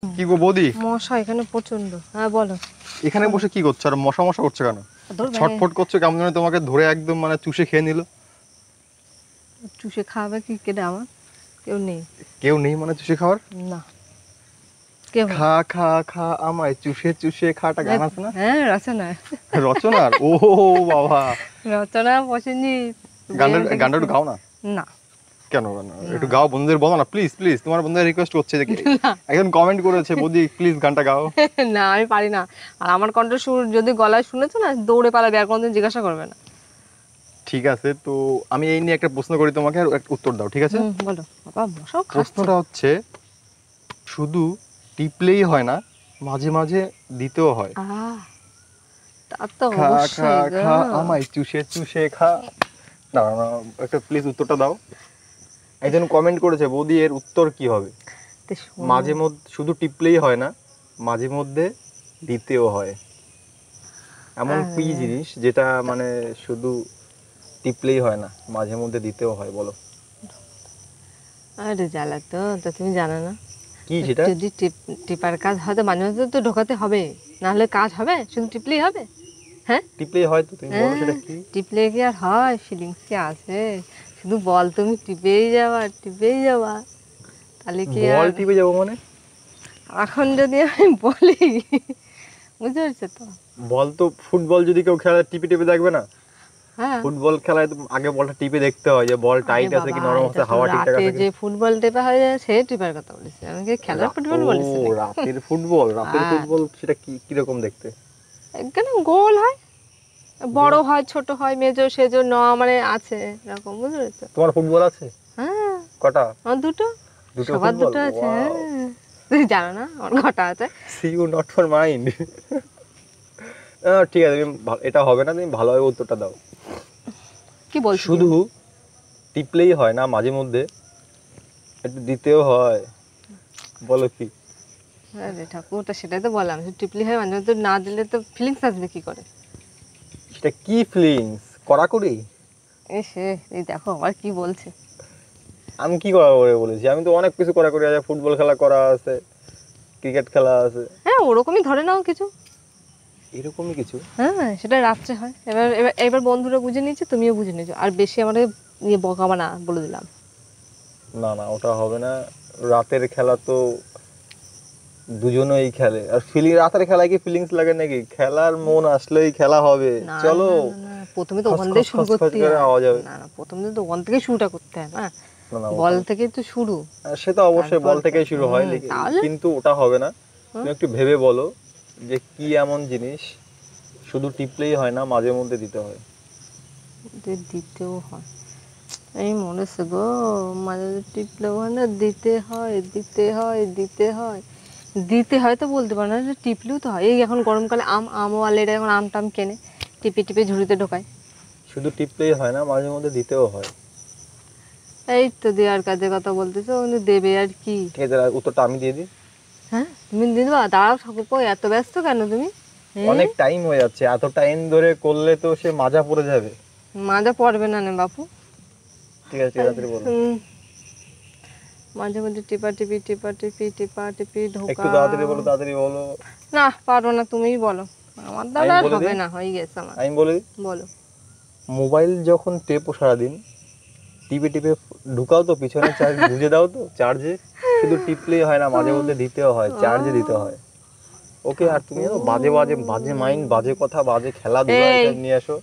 কি গো বৌদি, মশা এখানে প্রচন্ড। হ্যাঁ বলো। এখানে বসে কি করছো আর মশা মশা করছো কেন? ধর ছটফট করছো কেমন যেন তোমাকে ধরে একদম মানে চুষে খেয়ে নিল। চুষে খাবে কি কেটে আমার কেউ নেই। কেউ নেই মানে চুষে খাওয়ার? না কেউ নেই। খা খা খা আমায় চুষে চুষে খাটা গান আছে না? হ্যাঁ রচনা। রচনার? ও বাবা, রচনা পছন্দ। গানটা একটু গাও না। না কেন কেন একটু গাও, বন্ধুদের বলো না প্লিজ প্লিজ, তোমার বন্ধুদের রিকোয়েস্ট করছে যে একজন কমেন্ট করেছে বৌদি প্লিজ গানটা গাও। না আমি পারি না। আর আমার কণ্ঠ সুর যদি গলায় শুনেছো না দৌড়ে পালাবে, আর কোনোদিন জিজ্ঞাসা করবে না। ঠিক আছে, তো আমি এই নিয়ে একটা প্রশ্ন করি তোমাকে, আর একটা উত্তর দাও, ঠিক আছে? বলো বাবা। মশাও প্রশ্নটা হচ্ছে, শুধু টিপলেই হয় না, মাঝে মাঝে দিতেও হয়। তা তো খা খা অবশ্যই গো। খা আমায় চুষে চুষে খা। না না, একটা প্লিজ উত্তরটা দাও। একজন কমেন্ট করেছে বৌদি এর উত্তর কি হবে? তো শোনো। মাঝে মধ্যে শুধু টিপলেই হয় না, মাঝে মধ্যে দিতেও হয়। এমন কি জিনিস যেটা মানে শুধু টিপলেই হয় না, মাঝে মধ্যে দিতেও হয়, বলো? আরে জ্বালা তো, তা তুমি জানো না? কি সেটা? যদি টিপার কাজ হয় তো মাঝে মাঝে তো ঢোকাতে হবে, না হলে কাজ হবে? শুধু টিপলেই হবে? হ্যাঁ টিপলেই হয় তো, তুমি বলো সেটা কি? টিপলে কি আর হয়? ফিলিংস কি আছে? শুধু বল তুমি টিপেই যাবা টিপেই যাবা, তাহলে কি বল আর? টিপে যাবো মানে? এখন যদি আমি বলি, বুঝতে পারছো তো? বল তো ফুটবল যদি কেউ খেলে টিপে টিপে দেখবে না? হ্যাঁ ফুটবল খেলায় তো আগে বলটা টিপে দেখতে হয় যে বল টাইট আছে কি নরম আছে, হাওয়া ঠিকঠাক আছে কি। যে ফুটবল টেপা হয়ে যায় সে টিপার কথা বলেছি, আমি কি খেলার ফুটবল বলেছি? ও রাতের ফুটবল, রাতের ফুটবল সেটা কি কিরকম দেখতে? এখানে গোল হয়, বড় হয় ছোট হয়, মেজো সেজো ন মানে আছে এরকম, বুঝতে পেরেছো? তোমার ফুটবল আছে? হ্যাঁ কটা? আমার দুটো। দুটো সবার ফুটবল? দুটো আছে। ওয়াও, হ্যাঁ তুমি জানো না আমার কটা আছে? See you not for mind. ঠিক আছে, তুমি এটা হবে না, তুমি ভালোভাবে উত্তরটা দাও। কি বলছো শুধু টিপলেই হয় না, মাঝে মধ্যে একটু দিতেও হয়, বলো কি? আরে ঠাকুরটা সেটাই তো বললাম, শুধু টিপলি হয় মাঝে মধ্যে, না দিলে তো ফিলিংস আসবে কি করে? সেটা কি ফিলিংস? কড়াকড়ি? এসে এই দেখো আবার কি বলছে। আমি কি করা করে বলেছি? আমি তো অনেক কিছু কড়াকড়ি আছে, ফুটবল খেলা করা আছে, ক্রিকেট খেলা আছে। হ্যাঁ ওরকমই ধরে নাও কিছু। এরকমই কিছু? হ্যাঁ সেটা রাত্রে হয়। এবার এবার এবার বন্ধুরা বুঝে নিয়েছে, তুমিও বুঝে নিয়েছো, আর বেশি আমাদের নিয়ে বকাবা না বলে দিলাম। না না, ওটা হবে না। রাতের খেলা তো দুজনেই খেলে, আর রাতের খেলায় কি ফিলিংস লাগে নাকি? খেলার মন আসলেই খেলা হবে, না চলো। না না, প্রথমে তো ওখান থেকে শুরু করতে করে হয়। আওয়াজ হবে। না না, প্রথমে তো ওখান থেকে শুরুটা করতে হয় না। না না, বল থেকে তো শুরু। সে তো অবশ্যই বল থেকেই শুরু হয়, তাহলে কিন্তু ওটা হবে না। তুমি একটু ভেবে বলো যে কি এমন জিনিস শুধু টিপলেই হয় না, মাঝে মধ্যে দিতে হয়। দিতেও হয়। এই মনে হচ্ছে গো, মাঝে টিপলেও হয় না, দিতে হয় দিতে হয় দিতে হয়। দিতে হয় তো বলতে পারো না, টিপলেও তো হয়। এই এখন গরমকালে আমও আলেরা এখন আম টাম কেনে, টিপে টিপে ঝুড়িতে ঢোকায়। শুধু টিপলেই হয় না, মাঝে মধ্যে দিতেও হয়। এই তো দেওয়ার কাজের কথা বলতেছো, কিন্তু দেবে আর কি? ঠিক আছে, উত্তরটা আমি দিয়ে দিই। হ্যাঁ তুমি দিবা? দাঁড়াও ঠাকুর, এত ব্যস্ত কেন তুমি? অনেক টাইম হয়ে যাচ্ছে, এত টাইম ধরে করলে তো সে মাজা পড়ে যাবে। মাজা পড়বে না নে বাপু। ঠিক আছে, তাড়াতাড়ি বলো। মাঝে মধ্যে টিপা টিপি টিপা টিপি টিপা টিপি ঢোকা। একটু তাড়াতাড়ি বলো, তাড়াতাড়ি বলো। না পারো না, তুমিই বলো। আমার দ্বারা আর হবে না, হয়ে গেছে আমার। আমি বলে দিই। বলো। মোবাইল যখন টেপো সারাদিন, টিপে টিপে ঢুকাও তো পিছনে, চার্জ গুঁজে দাও তো চার্জে। শুধু টিপলেই হয় না, মাঝে মধ্যে দিতেও হয়, চার্জে দিতে হয়। ওকে, আর তুমি বাজে বাজে বাজে মাইন্ড, বাজে কথা, বাজে খেলাধুলা এটা নিয়ে আসো।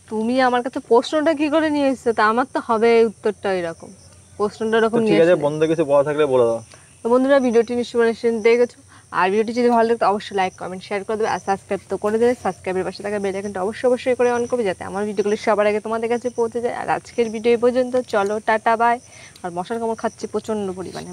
তুমি আমার কাছে প্রশ্নটা কি করে নিয়ে এসেছো? তা আমার তো হবে উত্তরটা এরকম, প্রশ্নটা এরকম নিয়ে ঠিক আছে, এসেছো। বন্ধু কিছু বলা থাকলে বলে দাও। তো বন্ধুরা ভিডিওটি নিশ্চয়ই দেখেছো, আর ভিডিওটি যদি ভালো লাগে তো অবশ্যই লাইক কমেন্ট শেয়ার করে দেবে, আর সাবস্ক্রাইব তো করে দেবে। সাবস্ক্রাইবের পাশে থাকা বেল আইকনটা অবশ্যই করে অন করবে, যাতে আমার ভিডিওগুলো সবার আগে তোমাদের কাছে পৌঁছে যায়। আর আজকের ভিডিও এই পর্যন্ত, চলো টাটা বাই। আর মশার কামড় খাচ্ছে প্রচণ্ড পরিমাণে।